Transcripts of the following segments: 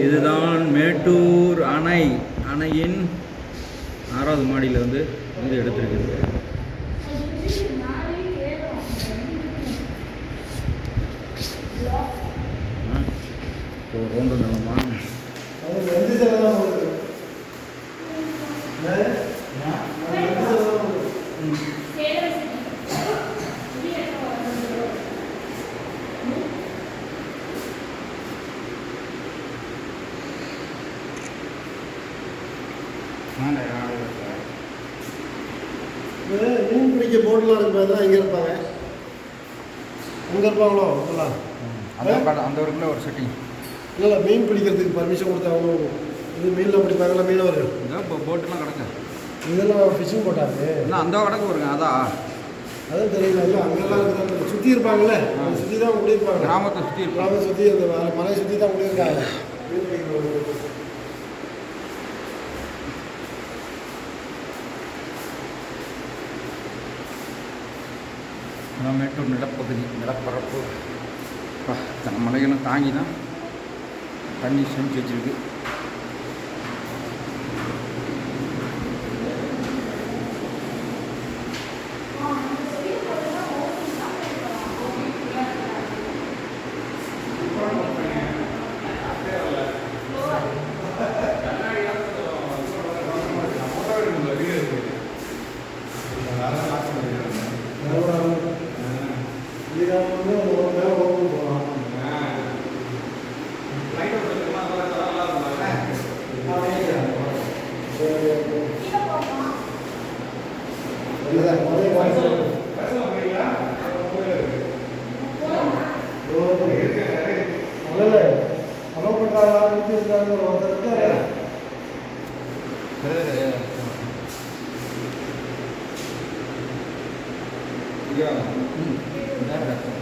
இதுதான் மேட்டூர் அணையின் 6வது மாடியில் வந்து எடுத்திருக்குது. ரோண்டு நிலமா மீன் பிடிக்க போட்டெலாம் இருக்கிறதா இங்கே இருப்பாங்க. அங்கே இருப்பாங்களோ அந்த ஊருக்குள்ள ஒரு செட்டிங் இல்லை. மீன் பிடிக்கிறதுக்கு பர்மிஷன் கொடுத்தாங்க. இது மீனில் பிடிப்பாங்களா மீனவர்கள்? இப்போ போட்டுலாம் கிடக்கு. இதெல்லாம் ஃபிஷிங் போட்டாங்க. இல்லை அந்த கிடக்கு வருங்க. அதான் தெரியல. இல்லை அங்கெல்லாம் இருக்கிறாங்க. சுற்றி இருப்பாங்கல்ல, சுற்றி தான் குடியிருப்பாங்க. கிராமத்தை சுற்றி அந்த மலையை சுற்றி தான் குடியிருக்காங்க. மீன் பிடிக்கிறது மேட்டூர் நிலப்பரப்பு மலைகளும் தாங்கி தான் தண்ணி செஞ்சு வச்சிருக்கு.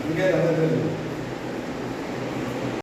இங்கே